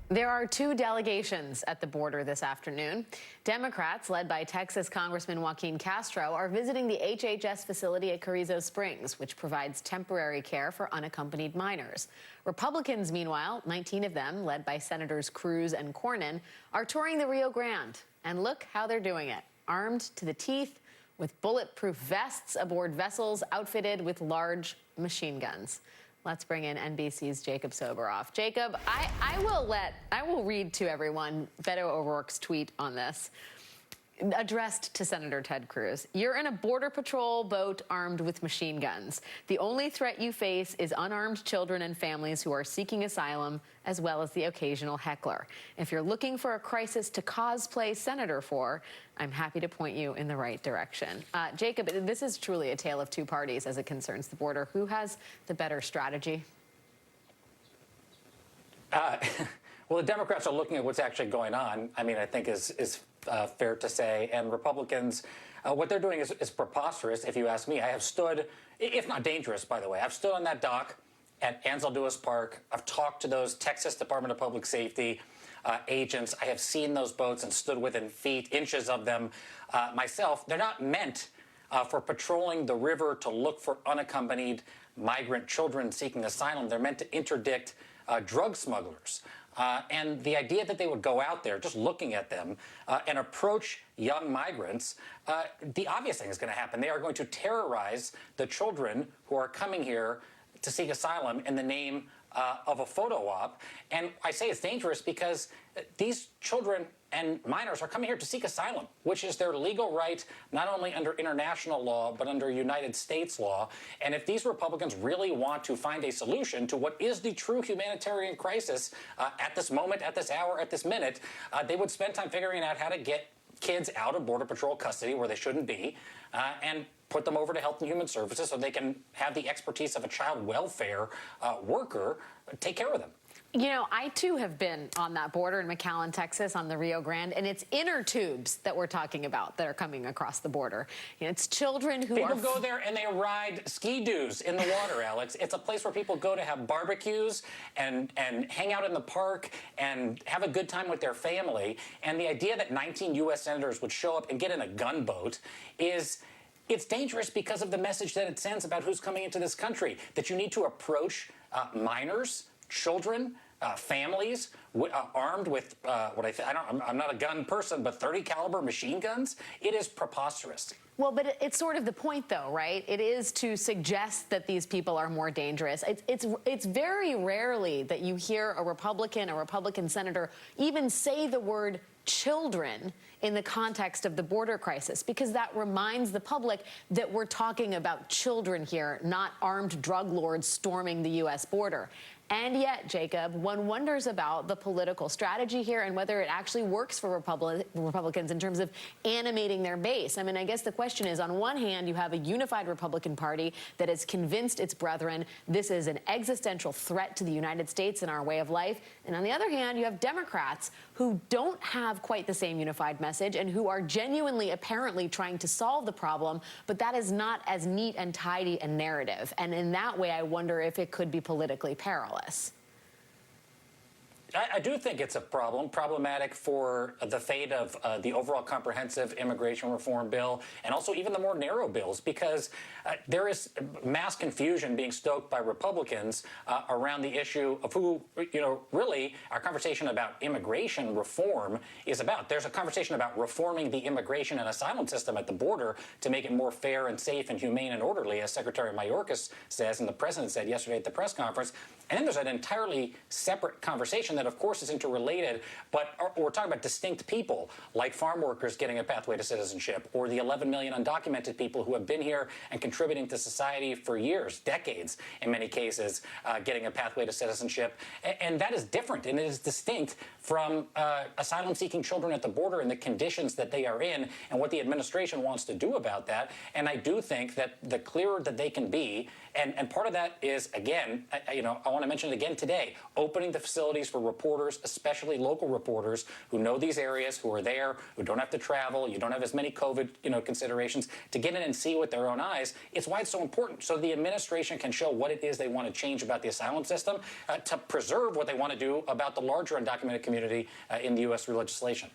There are two delegations at the border this afternoon. Democrats, led by Texas Congressman Joaquin Castro, are visiting the HHS facility at Carrizo Springs, which provides temporary care for unaccompanied minors. Republicans, meanwhile, 19 of them, led by Senators Cruz and Cornyn, are touring the Rio Grande. And look how they're doing it, armed to the teeth with bulletproof vests aboard vessels outfitted with large machine guns. Let's bring in NBC's Jacob Soboroff. Jacob, I will read to everyone Beto O'Rourke's tweet on this, addressed to Senator Ted Cruz. You're in a Border Patrol boat armed with machine guns. The only threat you face is unarmed children and families who are seeking asylum, as well as the occasional heckler. If you're looking for a crisis to cosplay senator for, I'm happy to point you in the right direction. Jacob, this is truly a tale of two parties as it concerns the border. Who has the better strategy? Well, the Democrats are looking at what's actually going on. I mean, I think is fair to say. And Republicans, what they're doing is preposterous, if you ask me. I have stood, if not dangerous, by the way, I've stood on that dock at Ansel Lewis Park. I've talked to those Texas Department of Public Safety agents. I have seen those boats and stood within feet, inches of them myself. They're not meant for patrolling the river to look for unaccompanied migrant children seeking asylum. They're meant to interdict drug smugglers. And the idea that they would go out there just looking at them and approach young migrants, the obvious thing is going to happen. They are going to terrorize the children who are coming here to seek asylum in the name of a photo op. And I say it's dangerous because these children and minors are coming here to seek asylum, which is their legal right, not only under international law, but under United States law. And if these Republicans really want to find a solution to what is the true humanitarian crisis at this moment, at this hour, at this minute, they would spend time figuring out how to get kids out of Border Patrol custody where they shouldn't be and put them over to Health and Human Services so they can have the expertise of a child welfare worker take care of them. You know, I, too, have been on that border in McAllen, Texas, on the Rio Grande, and it's inner tubes that we're talking about that are coming across the border. You know, it's children who People go there and they ride ski-doos in the water, Alex. It's a place where people go to have barbecues and hang out in the park and have a good time with their family. And the idea that 19 U.S. senators would show up and get in a gunboat is... It's dangerous because of the message that it sends about who's coming into this country, that you need to approach minors, children, families armed with I'm not a gun person, but 30 caliber machine guns. It is preposterous. Well, but it's sort of the point, though, right? It is to suggest that these people are more dangerous. It's very rarely that you hear a Republican senator even say the word children in the context of the border crisis, because that reminds the public that we're talking about children here, not armed drug lords storming the U.S. border. And yet, Jacob, one wonders about the political strategy here and whether it actually works for Republicans in terms of animating their base. I mean, I guess the question is, on one hand, you have a unified Republican Party that has convinced its brethren this is an existential threat to the United States and our way of life. And on the other hand, you have Democrats who don't have quite the same unified message and who are genuinely, apparently, trying to solve the problem, but that is not as neat and tidy a narrative. And in that way, I wonder if it could be politically perilous. I do think it's a problematic for the fate of the overall comprehensive immigration reform bill and also even the more narrow bills, because there is mass confusion being stoked by Republicans around the issue of who, really our conversation about immigration reform is about. There's a conversation about reforming the immigration and asylum system at the border to make it more fair and safe and humane and orderly, as Secretary Mayorkas says and the president said yesterday at the press conference. And then there's an entirely separate conversation that, of course, is interrelated, but we're talking about distinct people, like farm workers getting a pathway to citizenship, or the 11 million undocumented people who have been here and contributing to society for years, decades, in many cases, getting a pathway to citizenship. And that is different, and it is distinct from asylum-seeking children at the border and the conditions that they are in and what the administration wants to do about that. And I do think that the clearer that they can be And part of that is, again, I want to mention it again today, opening the facilities for reporters, especially local reporters who know these areas, who are there, who don't have to travel, you don't have as many COVID, considerations, to get in and see with their own eyes. It's why it's so important. So the administration can show what it is they want to change about the asylum system to preserve what they want to do about the larger undocumented community in the U.S. legislation.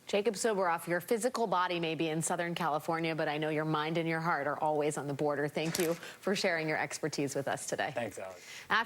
Jacob Soboroff, your physical body may be in Southern California, but I know your mind and your heart are always on the border. Thank you for sharing your expertise with us today. Thanks, Alex.